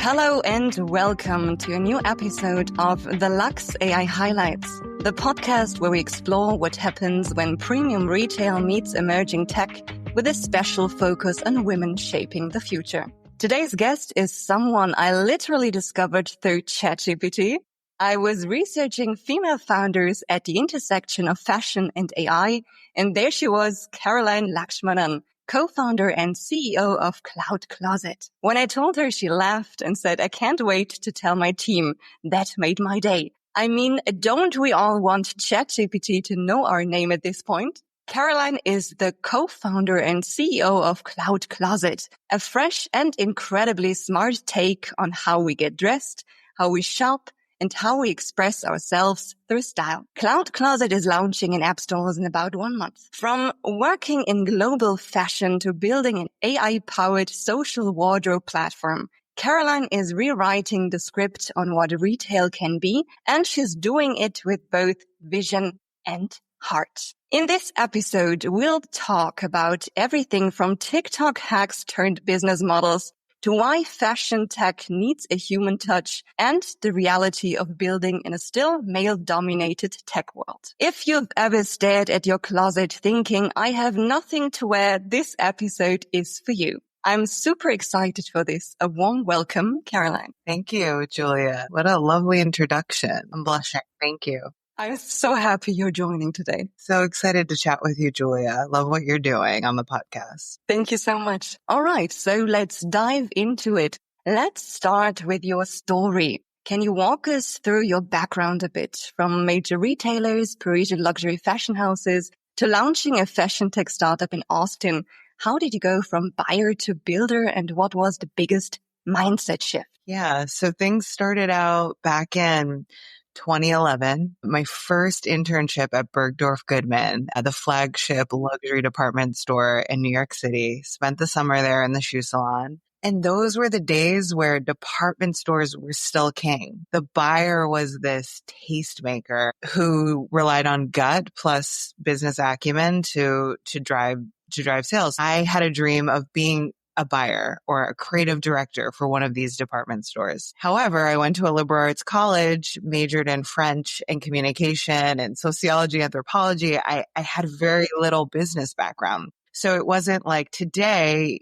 Hello and welcome to a new episode of the Lux AI Highlights, the podcast where we explore what happens when premium retail meets emerging tech with a special focus on women shaping the future. Today's guest is someone I literally discovered through ChatGPT. I was researching female founders at the intersection of fashion and AI, and there she was, Caroline Lakshmanan, co-founder and CEO of Cloud Closet. When I told her, she laughed and said, "I can't wait to tell my team." That made my day. I mean, don't we all want ChatGPT to know our name at this point? Caroline is the co-founder and CEO of Cloud Closet, a fresh and incredibly smart take on how we get dressed, how we shop, and how we express ourselves through style. Cloud Closet is launching in app stores in about 1 month. From working in global fashion to building an AI-powered social wardrobe platform, Caroline is rewriting the script on what retail can be, and she's doing it with both vision and heart. In this episode, we'll talk about everything from TikTok hacks turned business models to why fashion tech needs a human touch and the reality of building in a still male-dominated tech world. If you've ever stared at your closet thinking, "I have nothing to wear," this episode is for you. I'm super excited for this. A warm welcome, Caroline. Thank you, Julia. What a lovely introduction. I'm blushing. Thank you. I'm so happy you're joining today. So excited to chat with you, Julia. Love what you're doing on the podcast. Thank you so much. All right, so let's dive into it. Let's start with your story. Can you walk us through your background a bit, from major retailers, Parisian luxury fashion houses, to launching a fashion tech startup in Austin? How did you go from buyer to builder, and what was the biggest mindset shift? Yeah, so things started out back in 2011, my first internship at Bergdorf Goodman at the flagship luxury department store in New York City. Spent the summer there in the shoe salon. And those were the days where department stores were still king. The buyer was this tastemaker who relied on gut plus business acumen to drive sales. I had a dream of being a buyer or a creative director for one of these department stores. However, I went to a liberal arts college, majored in French and communication and sociology, anthropology. I had very little business background. So it wasn't like today,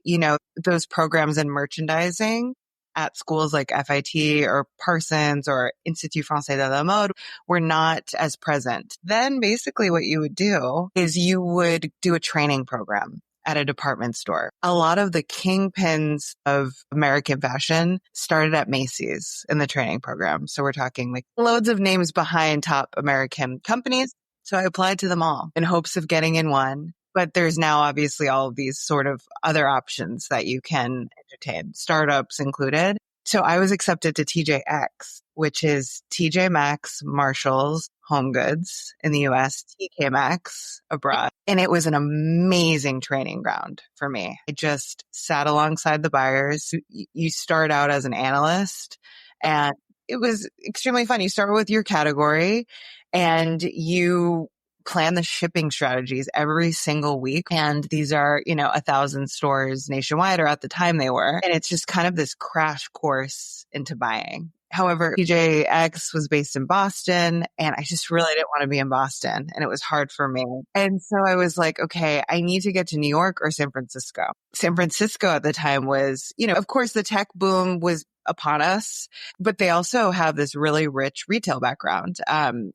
those programs in merchandising at schools like FIT or Parsons or Institut Français de la Mode were not as present. Then basically what you would do is you would do a training program at a department store. A lot of the kingpins of American fashion started at Macy's in the training program. So we're talking like loads of names behind top American companies. So I applied to them all in hopes of getting in one. But there's now obviously all of these sort of other options that you can entertain, startups included. So I was accepted to TJX, which is TJ Maxx, Marshalls, Home Goods in the US, TK Maxx abroad. And it was an amazing training ground for me. I just sat alongside the buyers. You start out as an analyst, and it was extremely fun. You start with your category and you plan the shipping strategies every single week. And these are, 1,000 stores nationwide, or at the time they were. And it's just kind of this crash course into buying. However, TJX was based in Boston, and I just really didn't want to be in Boston, and it was hard for me. And so I was like, okay, I need to get to New York or San Francisco. San Francisco at the time was, of course, the tech boom was upon us, but they also have this really rich retail background,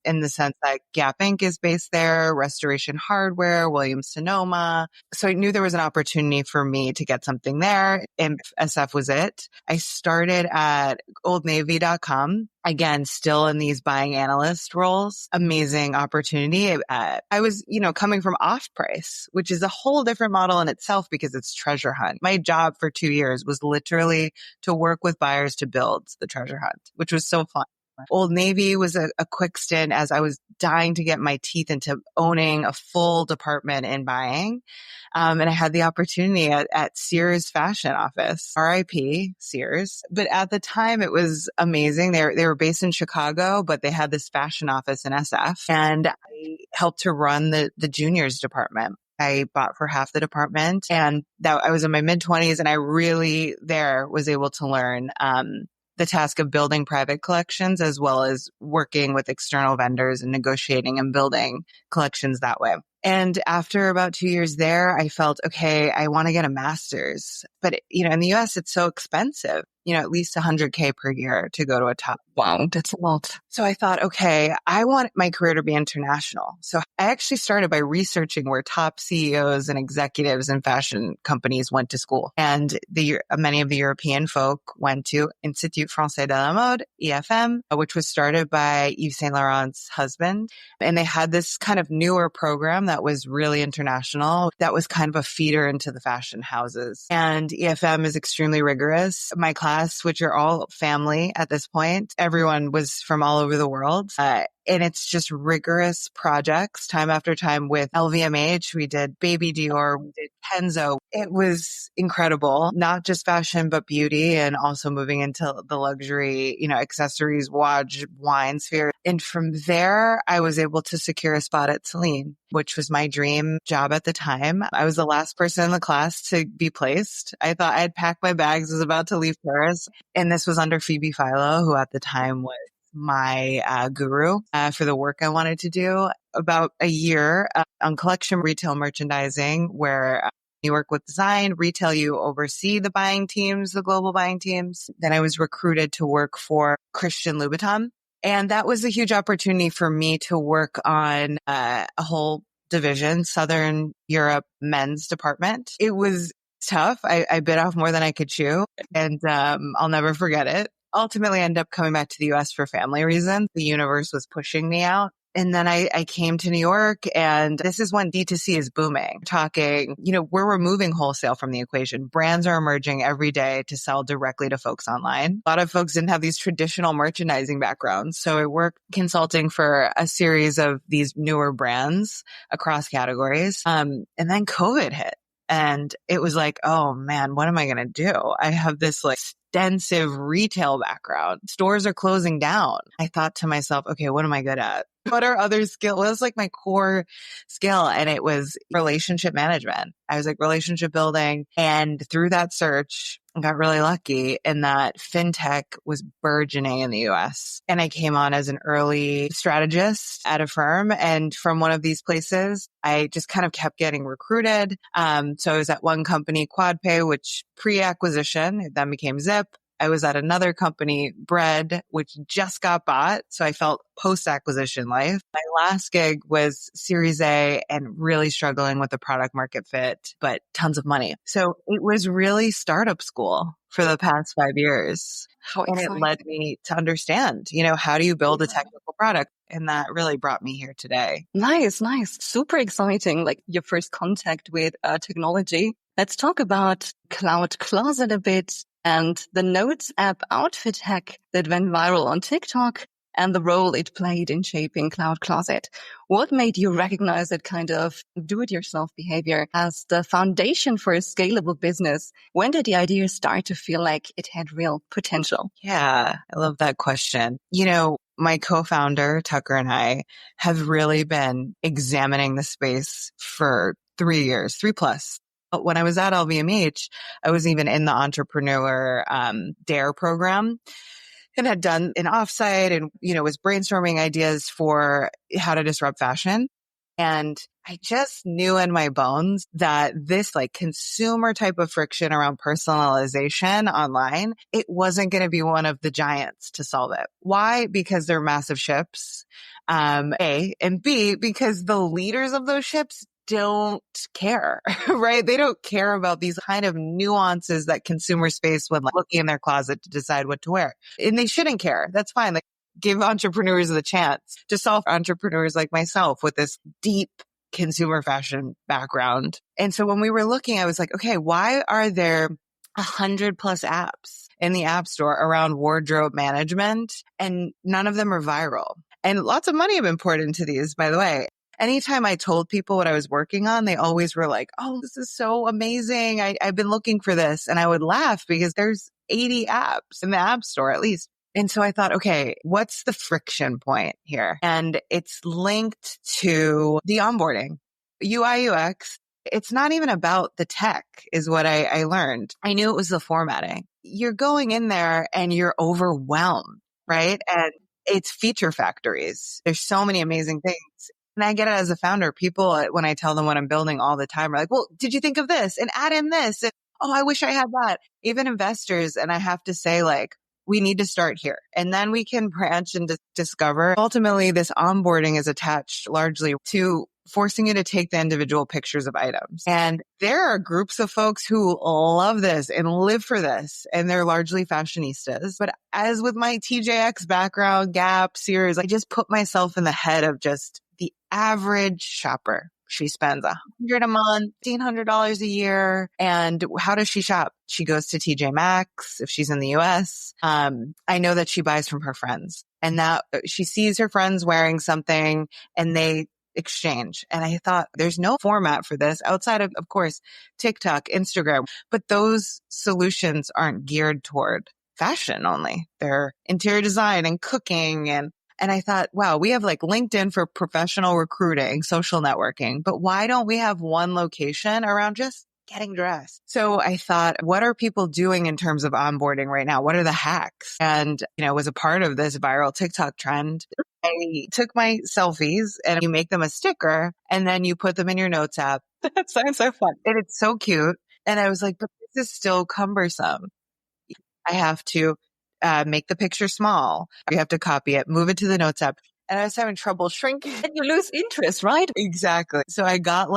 in the sense that Gap Inc. is based there, Restoration Hardware, Williams-Sonoma. So I knew there was an opportunity for me to get something there, and SF was it. I started at oldnavy.com. Again, still in these buying analyst roles. Amazing opportunity. I was, coming from off price, which is a whole different model in itself because it's treasure hunt. My job for 2 years was literally to work with buyers to build the treasure hunt, which was so fun. Old Navy was a quick stint as I was dying to get my teeth into owning a full department in buying. And I had the opportunity at Sears fashion office, RIP Sears. But at the time it was amazing. They were based in Chicago, but they had this fashion office in SF, and I helped to run the juniors department. I bought for half the department, and that I was in my mid-20s, and I really there was able to learn the task of building private collections as well as working with external vendors and negotiating and building collections that way. And after about 2 years there, I felt, okay, I want to get a master's. But, in the US, it's so expensive, at least $100K per year to go to a top. Wow, that's a lot. So I thought, okay, I want my career to be international. So I actually started by researching where top CEOs and executives in fashion companies went to school. And many of the European folk went to Institut Français de la Mode, IFM, which was started by Yves Saint Laurent's husband. And they had this kind of newer program that was really international. That was kind of a feeder into the fashion houses. And IFM is extremely rigorous. My class, which are all family at this point, everyone was from all over the world. And it's just rigorous projects time after time with LVMH. We did Baby Dior, we did Kenzo. It was incredible, not just fashion, but beauty, and also moving into the luxury, accessories, watch, wine sphere. And from there, I was able to secure a spot at Celine, which was my dream job at the time. I was the last person in the class to be placed. I thought I had packed my bags, was about to leave Paris. And this was under Phoebe Philo, who at the time was my guru for the work I wanted to do. About a year on collection retail merchandising, where you work with design, retail, you oversee the buying teams, the global buying teams. Then I was recruited to work for Christian Louboutin. And that was a huge opportunity for me to work on a whole division, Southern Europe men's department. It was tough. I bit off more than I could chew, and I'll never forget it. Ultimately, I ended up coming back to the US for family reasons. The universe was pushing me out. And then I came to New York, and this is when D2C is booming. Talking, we're removing wholesale from the equation. Brands are emerging every day to sell directly to folks online. A lot of folks didn't have these traditional merchandising backgrounds. So I worked consulting for a series of these newer brands across categories. And then COVID hit. And it was like, oh man, what am I going to do? I have this extensive retail background. Stores are closing down. I thought to myself, okay, what am I good at? What are other skills? What was my core skill? And it was relationship management. I was relationship building. And through that search, I got really lucky in that fintech was burgeoning in the US. And I came on as an early strategist at a firm. And from one of these places, I just kind of kept getting recruited. So I was at one company, QuadPay, which pre-acquisition, then became Zip. I was at another company, Bread, which just got bought. So I felt post-acquisition life. My last gig was Series A and really struggling with the product market fit, but tons of money. So it was really startup school for the past 5 years. How and exciting. It led me to understand, how do you build a technical product? And that really brought me here today. Nice. Super exciting. Your first contact with technology. Let's talk about Cloud Closet a bit, and the Notes app outfit hack that went viral on TikTok and the role it played in shaping Cloud Closet. What made you recognize that kind of do-it-yourself behavior as the foundation for a scalable business? When did the idea start to feel like it had real potential? Yeah, I love that question. My co-founder, Tucker, and I have really been examining the space for 3 years, 3+. When I was at LVMH, I was even in the entrepreneur DARE program and had done an offsite and, was brainstorming ideas for how to disrupt fashion. And I just knew in my bones that this consumer type of friction around personalization online, it wasn't going to be one of the giants to solve it. Why? Because they're massive ships, A, and B, because the leaders of those ships don't care, right? They don't care about these kind of nuances that consumers face when looking in their closet to decide what to wear. And they shouldn't care. That's fine. Give entrepreneurs the chance to solve entrepreneurs like myself with this deep consumer fashion background. And so when we were looking, I was like, okay, why are there 100+ apps in the App Store around wardrobe management and none of them are viral? And lots of money have been poured into these, by the way. Anytime I told people what I was working on, they always were like, oh, this is so amazing. I've been looking for this. And I would laugh because there's 80 apps in the App Store at least. And so I thought, okay, what's the friction point here? And it's linked to the onboarding. UI, UX, it's not even about the tech is what I learned. I knew it was the formatting. you're going in there and you're overwhelmed, right? And it's feature factories. There's so many amazing things. And I get it as a founder. People, when I tell them what I'm building all the time, are like, well, did you think of this? And add in this. And, oh, I wish I had that. Even investors. And I have to say, like, we need to start here. And then we can branch and discover. Ultimately, this onboarding is attached largely to forcing you to take the individual pictures of items. And there are groups of folks who love this and live for this, and they're largely fashionistas. But as with my TJX background, Gap, Sears, I just put myself in the head of just the average shopper. She spends $100 a month, $1,500 a year. And how does she shop? She goes to TJ Maxx if she's in the US. I know that she buys from her friends, and that she sees her friends wearing something and they exchange. And I thought there's no format for this outside of course, TikTok, Instagram, but those solutions aren't geared toward fashion only. They're interior design and cooking. And I thought, wow, we have like LinkedIn for professional recruiting, social networking, but why don't we have one location around just getting dressed? So I thought, what are people doing in terms of onboarding right now? What are the hacks? And, was a part of this viral TikTok trend. I took my selfies and you make them a sticker and then you put them in your notes app. That sounds so fun. And it's so cute. And I was like, but this is still cumbersome. I have to make the picture small. You have to copy it, move it to the notes app. And I was having trouble shrinking. And you lose interest, right? Exactly. So I got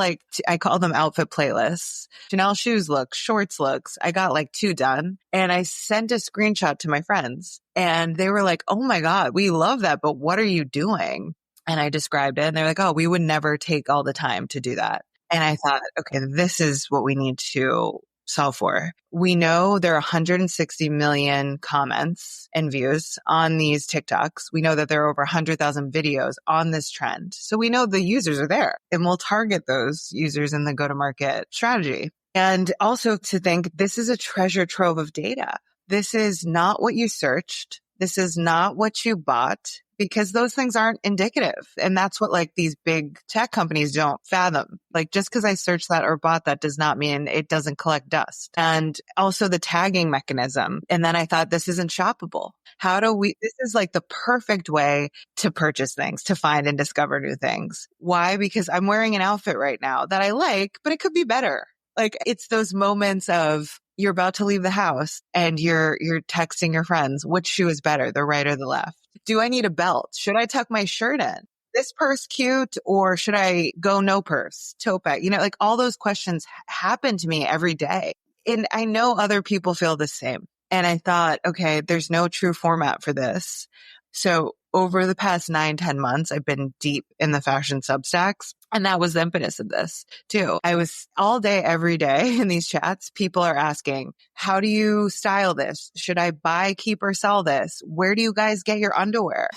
I call them outfit playlists. Chanel shoes looks, shorts looks. I got 2 done. And I sent a screenshot to my friends. And they were like, oh my God, we love that. But what are you doing? And I described it. And they're like, oh, we would never take all the time to do that. And I thought, okay, this is what we need to solve for. We know there are 160 million comments and views on these TikToks. We know that there are over 100,000 videos on this trend. So we know the users are there, and we'll target those users in the go-to-market strategy. And also to think this is a treasure trove of data. This is not what you searched. This is not what you bought, because those things aren't indicative. And that's what these big tech companies don't fathom. Just because I searched that or bought that does not mean it doesn't collect dust. And also the tagging mechanism. And then I thought, this isn't shoppable. This is the perfect way to purchase things, to find and discover new things. Why? Because I'm wearing an outfit right now that I like, but it could be better. It's those moments of you're about to leave the house and you're texting your friends, which shoe is better, the right or the left? Do I need a belt? Should I tuck my shirt in? This purse cute, or should I go no purse, tote bag? All those questions happen to me every day. And I know other people feel the same. And I thought, okay, there's no true format for this. So over the past 9-10 months, I've been deep in the fashion substacks. And that was the impetus of this too. I was all day, every day in these chats. People are asking, how do you style this? Should I buy, keep, or sell this? Where do you guys get your underwear?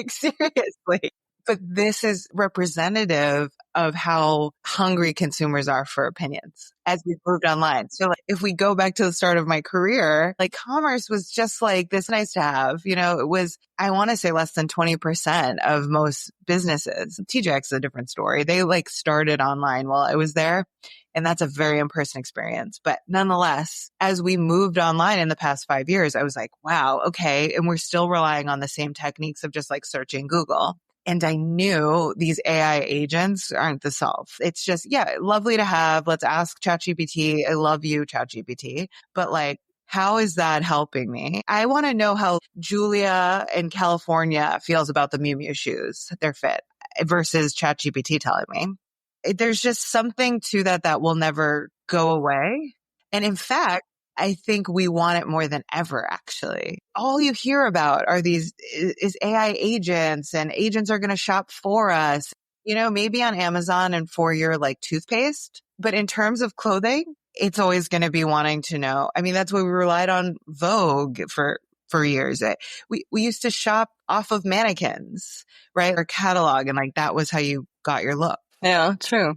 Seriously. But this is representative of how hungry consumers are for opinions as we've moved online. So if we go back to the start of my career, commerce was just this nice to have, it was, I want to say less than 20% of most businesses. TJX is a different story. They started online while I was there. And that's a very in-person experience. But nonetheless, as we moved online in the past 5 years, I was like, wow, okay. And we're still relying on the same techniques of just searching Google. And I knew these AI agents aren't the solve. It's just, yeah, lovely to have. Let's ask ChatGPT. I love you, ChatGPT. But how is that helping me? I want to know how Julia in California feels about the Miu Miu shoes, their fit, versus ChatGPT telling me. There's just something to that will never go away. And in fact, I think we want it more than ever, actually. All you hear about are is AI agents, and agents are going to shop for us, maybe on Amazon and for your toothpaste. But in terms of clothing, it's always going to be wanting to know. I mean, that's why we relied on Vogue for years. We used to shop off of mannequins, right? Or catalog. And that was how you got your look. Yeah, true.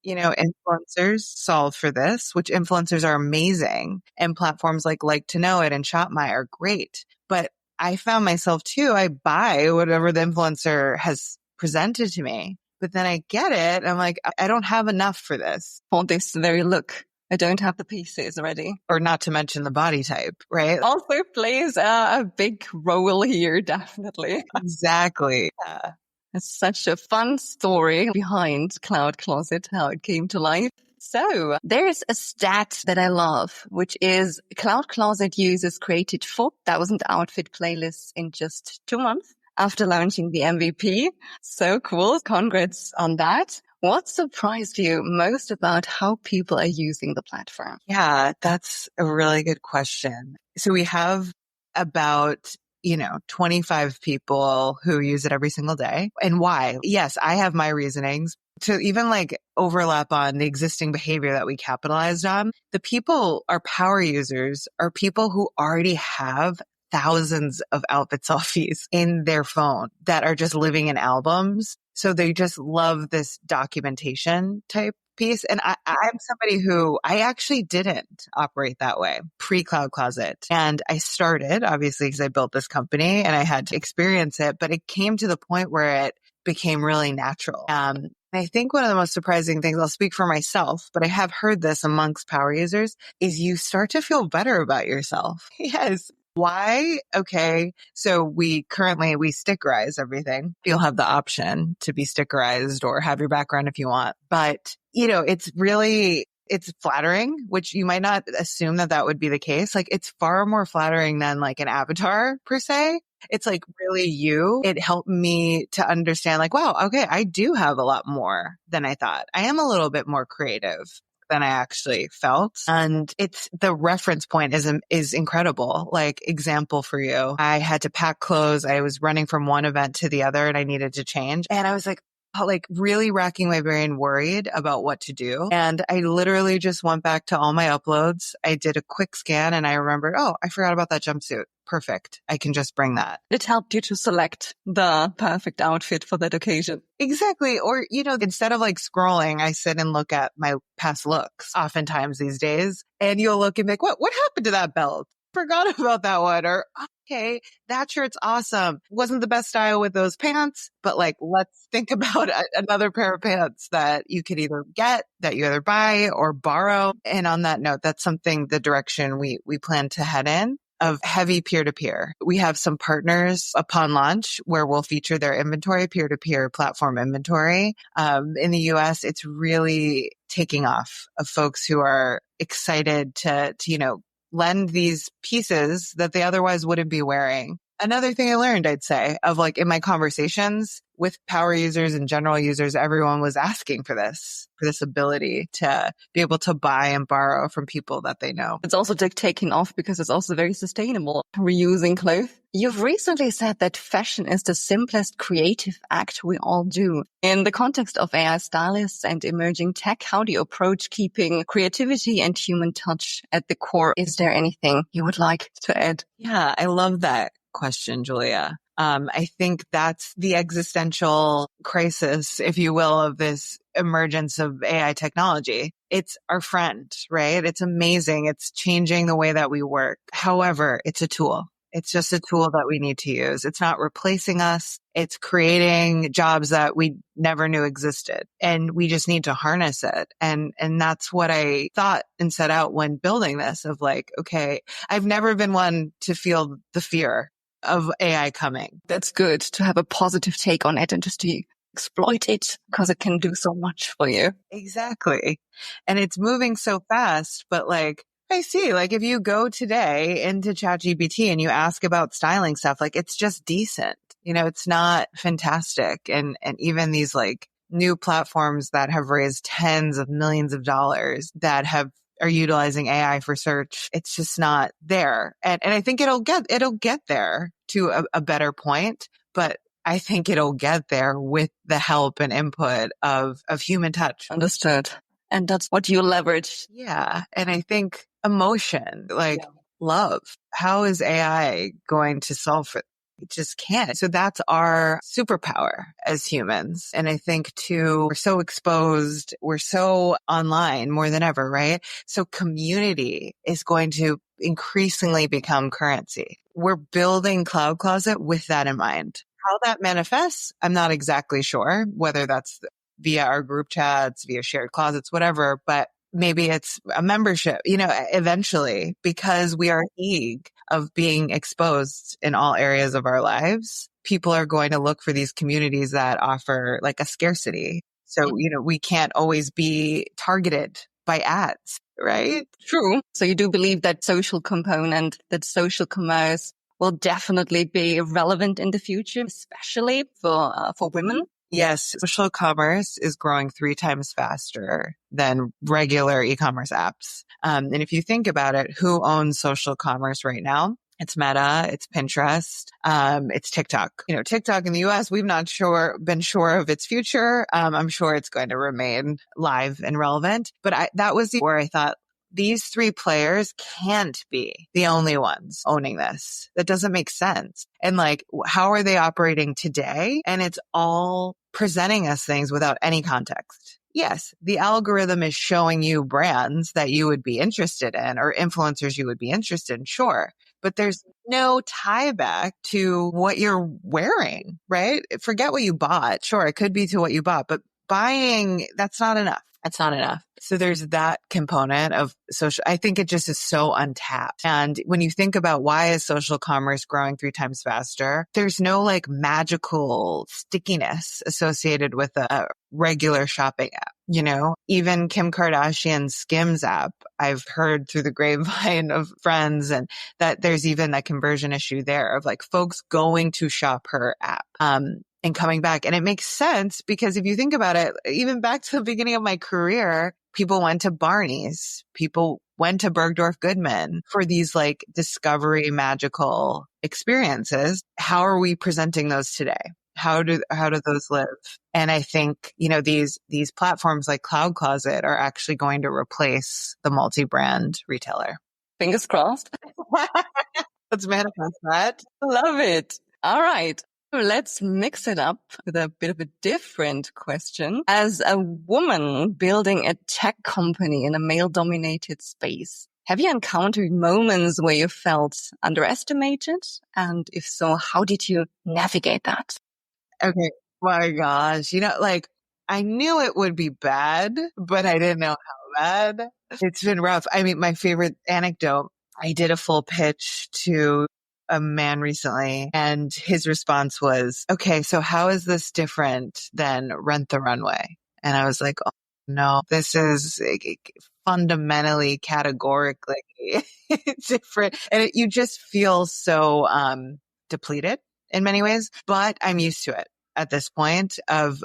Influencers solve for this, which influencers are amazing. And platforms like to Know It and Shop My are great. But I found myself too, I buy whatever the influencer has presented to me. But then I get it. I'm like, I don't have enough for this. For this very look. I don't have the pieces ready. Or not to mention the body type, right? Also plays a big role here, definitely. Exactly. Yeah. It's such a fun story behind Cloud Closet, how it came to life. So there's a stat that I love, which is Cloud Closet users created 4,000 outfit playlists in just 2 months after launching the MVP. So cool. Congrats on that. What surprised you most about how people are using the platform? Yeah, that's a really good question. So we have about 25 people who use it every single day. And why? Yes, I have my reasonings to even like overlap on the existing behavior that we capitalized on. The people, our power users, are people who already have thousands of outfit selfies in their phone that are just living in albums. So they just love this documentation type piece. And I'm somebody who I actually didn't operate that way pre-Cloud Closet. And I started obviously because I built this company and I had to experience it, but it came to the point where it became really natural. I think one of the most surprising things, I'll speak for myself, but I have heard this amongst power users, is you start to feel better about yourself. Yes. Why? Okay. So we stickerize everything. You'll have the option to be stickerized or have your background if you want. But, it's flattering, which you might not assume that would be the case. Like it's far more flattering than like an avatar per se. It's like really you. It helped me to understand like, wow, okay, I do have a lot more than I thought. I am a little bit more creative than I actually felt. And it's the reference point is incredible. Like example for you, I had to pack clothes. I was running from one event to the other and I needed to change. And I was like really racking my brain, worried about what to do. And I literally just went back to all my uploads. I did a quick scan and I remembered, oh, I forgot about that jumpsuit. Perfect. I can just bring that. It helped you to select the perfect outfit for that occasion. Exactly. Or, instead of like scrolling, I sit and look at my past looks oftentimes these days. And you'll look and be like, what happened to that belt? Forgot about that one. Or, okay, that shirt's awesome. Wasn't the best style with those pants, but like, let's think about another pair of pants that you could either get, that you either buy or borrow. And on that note, that's the direction we plan to head in. Of heavy peer-to-peer. We have some partners upon launch where we'll feature their inventory, peer-to-peer platform inventory. In the US, it's really taking off of folks who are excited to lend these pieces that they otherwise wouldn't be wearing. Another thing I learned, I'd say, of like in my conversations with power users and general users, everyone was asking for this ability to be able to buy and borrow from people that they know. It's also taking off because it's also very sustainable, reusing clothes. You've recently said that fashion is the simplest creative act we all do. In the context of AI stylists and emerging tech, how do you approach keeping creativity and human touch at the core? Is there anything you would like to add? Yeah, I love that question, Julia. I think that's the existential crisis, if you will, of this emergence of AI technology. It's our friend, right? It's amazing. It's changing the way that we work. However, it's a tool. It's just a tool that we need to use. It's not replacing us. It's creating jobs that we never knew existed. And we just need to harness it. And that's what I thought and set out when building this of like, okay, I've never been one to feel the fear of AI coming. That's good to have a positive take on it and just to exploit it because it can do so much for you. Exactly. And it's moving so fast, but like, I see, like if you go today into ChatGPT and you ask about styling stuff, like it's just decent. It's not fantastic. And even these like new platforms that have raised tens of millions of dollars that are utilizing AI for search, it's just not there. And I think it'll get there to a better point, but I think it'll get there with the help and input of human touch. Understood. And that's what you leverage. Yeah. And I think emotion, love. How is AI going to solve it? It just can't. So that's our superpower as humans. And I think too, we're so exposed, we're so online more than ever, right? So community is going to increasingly become currency. We're building Cloud Closet with that in mind. How that manifests, I'm not exactly sure, whether that's via our group chats, via shared closets, whatever, but maybe it's a membership, eventually, because we are eager of being exposed in all areas of our lives. People are going to look for these communities that offer like a scarcity. So, we can't always be targeted by ads, right? True. So you do believe that social component, that social commerce will definitely be relevant in the future, especially for women? Yes, social commerce is growing 3 times faster than regular e-commerce apps. And if you think about it, who owns social commerce right now? It's Meta, it's Pinterest, it's TikTok. TikTok in the US, we've not been sure of its future. I'm sure it's going to remain live and relevant. But that was where I thought, these 3 players can't be the only ones owning this. That doesn't make sense. And how are they operating today? And it's all presenting us things without any context. Yes, the algorithm is showing you brands that you would be interested in or influencers you would be interested in, sure. But there's no tie back to what you're wearing, right? Forget what you bought. Sure, it could be to what you bought, but buying, that's not enough. That's not enough. So there's that component of social. I think it just is so untapped. And when you think about why is social commerce growing 3 times faster, there's no magical stickiness associated with a regular shopping app. Even Kim Kardashian's Skims app, I've heard through the grapevine of friends and that there's even that conversion issue there of folks going to shop her app. And coming back. And it makes sense because if you think about it, even back to the beginning of my career, people went to Barney's, people went to Bergdorf Goodman for these discovery magical experiences. How are we presenting those today? How do those live? And I think, these platforms like Cloud Closet are actually going to replace the multi-brand retailer. Fingers crossed. Let's manifest that. Love it. All right. Let's mix it up with a bit of a different question. As a woman building a tech company in a male-dominated space, have you encountered moments where you felt underestimated? And if so, how did you navigate that? Okay. My gosh. I knew it would be bad, but I didn't know how bad. It's been rough. I mean, my favorite anecdote, I did a full pitch to a man recently and his response was, okay, so how is this different than Rent the Runway? And I was like, oh no, this is fundamentally, categorically different. And you just feel so depleted in many ways, but I'm used to it at this point of,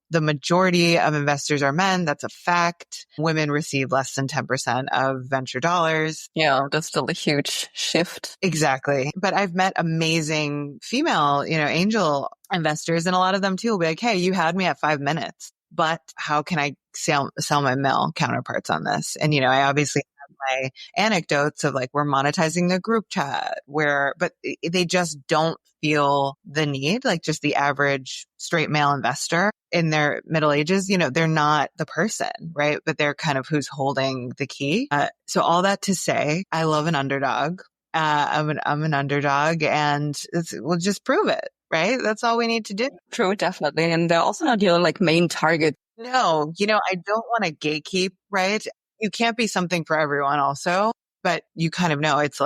the majority of investors are men. That's a fact. Women receive less than 10% of venture dollars. Yeah, that's still a huge shift. Exactly. But I've met amazing female, angel investors, and a lot of them too will be like, hey, you had me at 5 minutes, but how can I sell my male counterparts on this? And, I obviously have my anecdotes of we're monetizing the group chat but they just don't feel the need, just the average straight male investor in their middle ages, they're not the person, right? But they're kind of who's holding the key. So all that to say, I love an underdog. I'm an underdog and we'll just prove it, right? That's all we need to do. True, definitely. And they're also not your main target. No, I don't want to gatekeep, right? You can't be something for everyone also, but you kind of know it's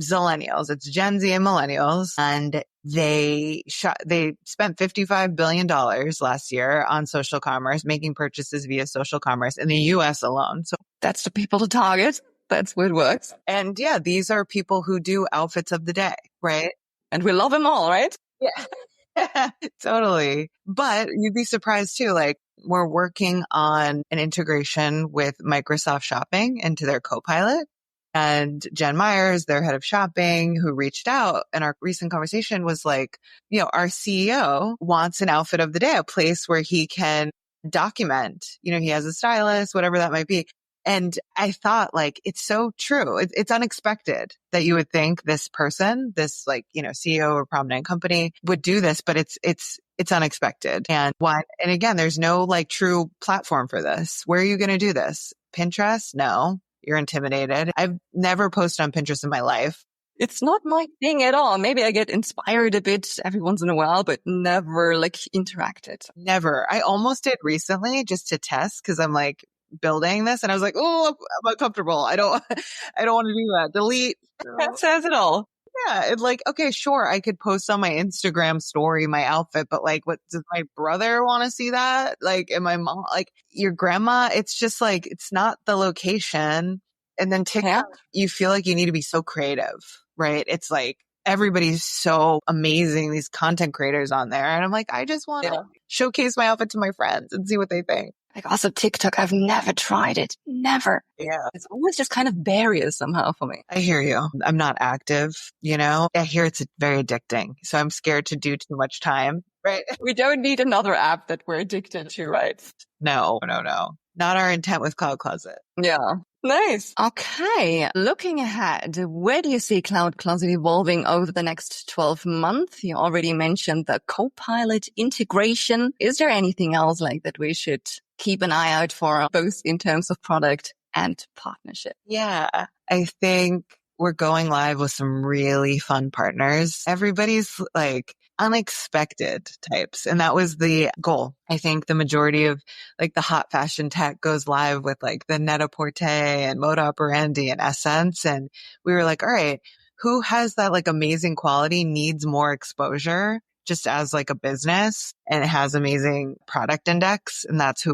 Zillennials, it's Gen Z and millennials, and they spent $55 billion last year on social commerce, making purchases via social commerce in the US alone. So that's the people to target. That's where it works. And yeah, these are people who do outfits of the day, right? And we love them all, right? Yeah, totally. But you'd be surprised too. We're working on an integration with Microsoft Shopping into their Copilot. And Jen Myers, their head of shopping, who reached out in our recent conversation was our CEO wants an outfit of the day, a place where he can document, he has a stylist, whatever that might be. And I thought it's so true. It's unexpected that you would think this person, this CEO of a prominent company would do this, but it's unexpected. And why? And again, there's no true platform for this. Where are you going to do this? Pinterest? No. You're intimidated. I've never posted on Pinterest in my life. It's not my thing at all. Maybe I get inspired a bit every once in a while, but never interacted. Never. I almost did recently just to test because I'm building this. And I was like, oh, I'm uncomfortable. I don't want to do that. Delete. That says it all. Yeah. It's like, okay, sure. I could post on my Instagram story, my outfit, but like, what does my brother want to see that? Like, and my mom, like your grandma, it's just like, it's not the location. And then TikTok, you feel like you need to be so creative, right? It's like everybody's so amazing, these content creators on there. And I'm like, I just want to showcase my outfit to my friends and see what they think. Like also TikTok, I've never tried it. Never. Yeah. It's always just kind of barriers somehow for me. I hear you. I'm not active, I hear it's very addicting. So I'm scared to do too much time, right? We don't need another app that we're addicted to, right? No. Not our intent with Cloud Closet. Yeah. Nice. Okay. Looking ahead, where do you see Cloud Closet evolving over the next 12 months? You already mentioned the Copilot integration. Is there anything else like that we should keep an eye out for, both in terms of product and partnership? Yeah, I think we're going live with some really fun partners. Everybody's like unexpected types. And that was the goal. I think the majority of like the hot fashion tech goes live with like the Net-a-Porter and Moda Operandi and Essence. And we were like, all right, who has that like amazing quality, needs more exposure just as like a business, and it has amazing product index. And that's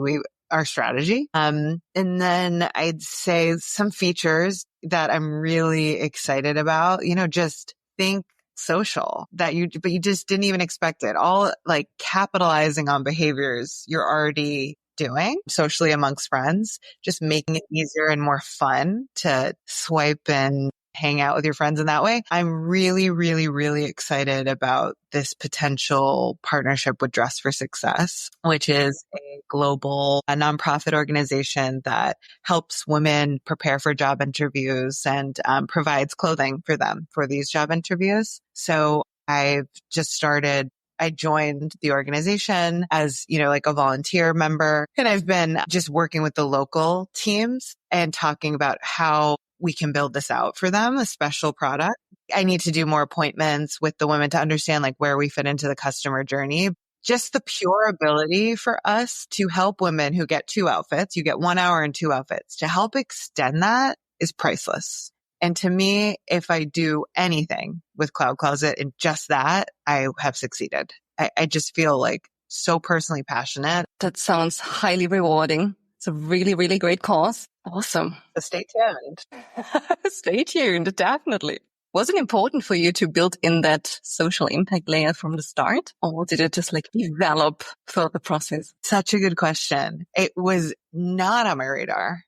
our strategy. And then I'd say some features that I'm really excited about, just think social but you just didn't even expect it. All like capitalizing on behaviors you're already doing socially amongst friends, just making it easier and more fun to swipe and hang out with your friends in that way. I'm really, really, really excited about this potential partnership with Dress for Success, which is a global nonprofit organization that helps women prepare for job interviews and provides clothing for them for these job interviews. So I've just started. I joined the organization as, like a volunteer member, and I've been just working with the local teams and talking about how we can build this out for them, a special product. I need to do more appointments with the women to understand like where we fit into the customer journey. Just the pure ability for us to help women who get 2 outfits, you get 1 hour and 2 outfits, to help extend that is priceless. And to me, if I do anything with Cloud Closet and just that, I have succeeded. I just feel like so personally passionate. That sounds highly rewarding. It's a really, really great cause. Awesome. So stay tuned. Stay tuned, definitely. Was it important for you to build in that social impact layer from the start, or did it just like develop throughout the process? Such a good question. It was not on my radar,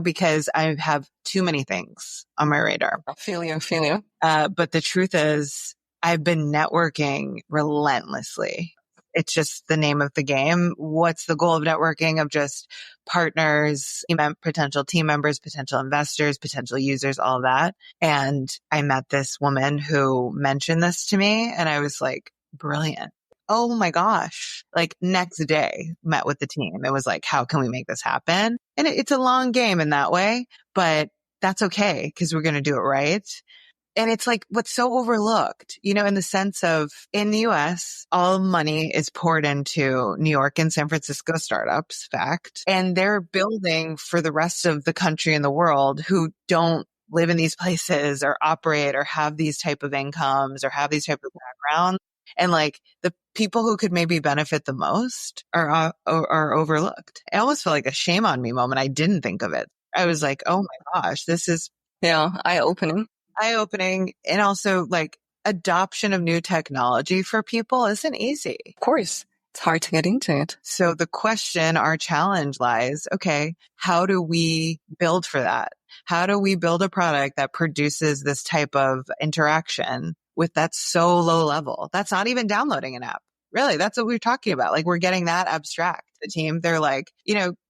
because I have too many things on my radar. I feel you. But the truth is, I've been networking relentlessly. It's just the name of the game. What's the goal of networking? Of just partners, potential team members, potential investors, potential users, all of that. And I met this woman who mentioned this to me, and I was like, brilliant. Oh my gosh. Like next day, met with the team. It was like, how can we make this happen? And it's a long game in that way, but that's okay because we're going to do it right. And it's like what's so overlooked, in the sense of in the US, all money is poured into New York and San Francisco startups, fact. And they're building for the rest of the country and the world who don't live in these places or operate or have these type of incomes or have these type of backgrounds. And like the people who could maybe benefit the most are overlooked. I almost felt like a shame on me moment. I didn't think of it. I was like, oh my gosh, this is eye-opening. And also like adoption of new technology for people isn't easy. Of course. It's hard to get into it. So the question, our challenge lies, okay, how do we build for that? How do we build a product that produces this type of interaction with that so low level? That's not even downloading an app. Really, that's what we're talking about. Like we're getting that abstract. The team, they're like,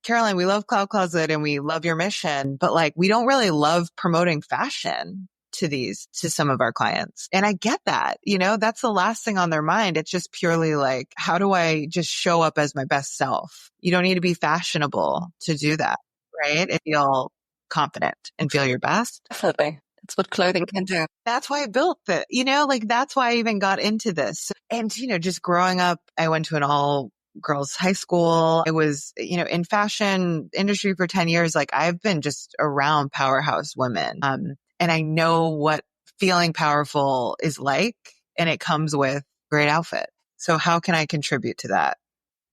Caroline, we love Cloud Closet and we love your mission, but like we don't really love promoting fashion to some of our clients. And I get that, that's the last thing on their mind. It's just purely like, how do I just show up as my best self? You don't need to be fashionable to do that, right? And feel confident and feel your best. Definitely. That's what clothing can do. That's why I built it, like that's why I even got into this. And, just growing up, I went to an all girls' high school. I was, in fashion industry for 10 years. Like I've been just around powerhouse women. And I know what feeling powerful is like, and it comes with great outfit. So how can I contribute to that?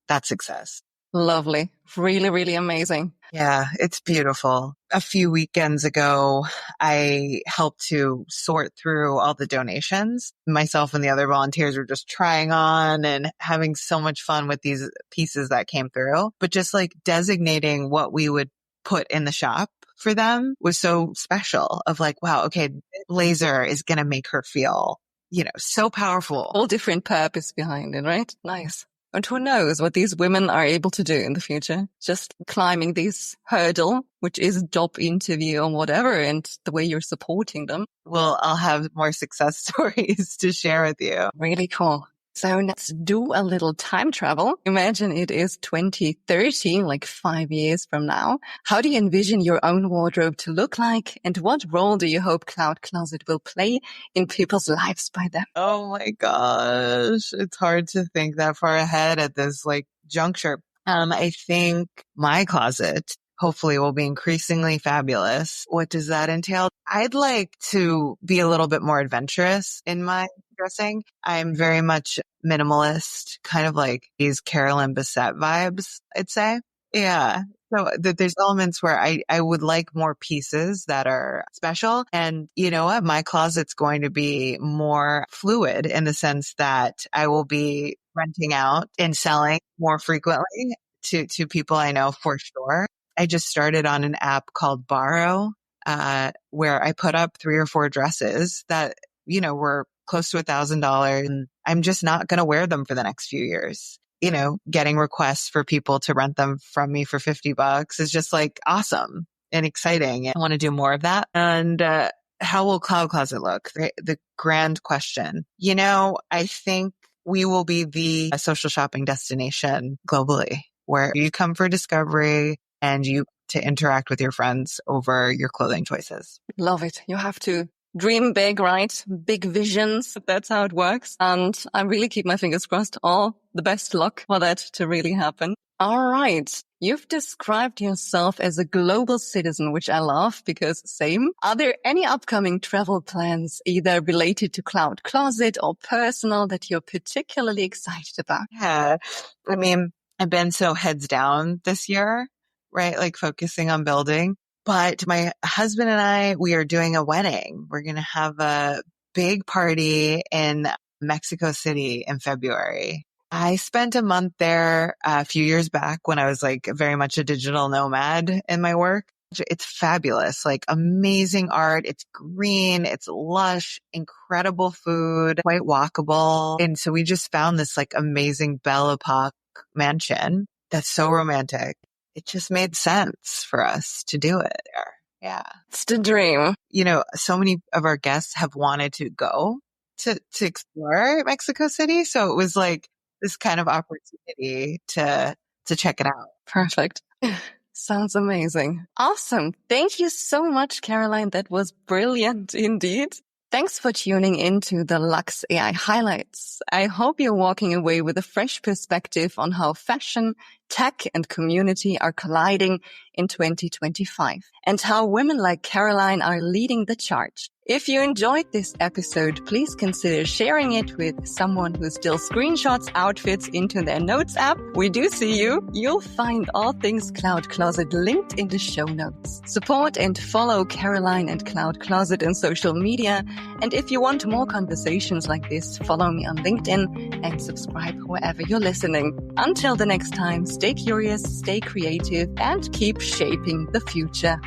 That's success. Lovely. Really, really amazing. Yeah, it's beautiful. A few weekends ago, I helped to sort through all the donations. Myself and the other volunteers were just trying on and having so much fun with these pieces that came through. But just like designating what we would put in the shop for them was so special of like, wow, okay, blazer is going to make her feel, so powerful. All different purpose behind it, right? Nice. And who knows what these women are able to do in the future? Just climbing this hurdle, which is job interview or whatever, and the way you're supporting them. Well, I'll have more success stories to share with you. Really cool. So let's do a little time travel. Imagine it is 2030, like 5 years from now. How do you envision your own wardrobe to look like? And what role do you hope Cloud Closet will play in people's lives by then? Oh my gosh. It's hard to think that far ahead at this juncture. I think my closet hopefully will be increasingly fabulous. What does that entail? I'd like to be a little bit more adventurous in my dressing. I'm very much minimalist, kind of like these Caroline vibes, I'd say. Yeah. So there's elements where I would like more pieces that are special. And you know what? My closet's going to be more fluid in the sense that I will be renting out and selling more frequently to people I know for sure. I just started on an app called Borrow, where I put up 3 or 4 dresses that, were close to $1,000. And I'm just not going to wear them for the next few years. Getting requests for people to rent them from me for $50 is just awesome and exciting. I want to do more of that. And, how will Cloud Closet look? The grand question. I think we will be the social shopping destination globally where you come for discovery and you to interact with your friends over your clothing choices. Love it. You have to dream big, right? Big visions. That's how it works. And I really keep my fingers crossed. All the best luck for that to really happen. All right. You've described yourself as a global citizen, which I love because same. Are there any upcoming travel plans, either related to Cloud Closet or personal, that you're particularly excited about? Yeah. I mean, I've been so heads down this year, right? Focusing on building. But my husband and we are doing a wedding. We're going to have a big party in Mexico City in February. I spent a month there a few years back when I was very much a digital nomad in my work. It's fabulous, amazing art. It's green, it's lush, incredible food, quite walkable. And so we just found this amazing Belle Epoque mansion that's so romantic. It just made sense for us to do it there. Yeah. It's the dream. So many of our guests have wanted to go to explore Mexico City. So it was this kind of opportunity to check it out. Perfect. Sounds amazing. Awesome. Thank you so much, Caroline. That was brilliant indeed. Thanks for tuning into the Lux AI Highlights. I hope you're walking away with a fresh perspective on how fashion, tech, and community are colliding in 2025 and how women like Caroline are leading the charge. If you enjoyed this episode, please consider sharing it with someone who still screenshots outfits into their notes app. We do see you. You'll find all things Cloud Closet linked in the show notes. Support and follow Caroline and Cloud Closet on social media. And if you want more conversations like this, follow me on LinkedIn and subscribe wherever you're listening. Until the next time, stay curious, stay creative, and keep shaping the future.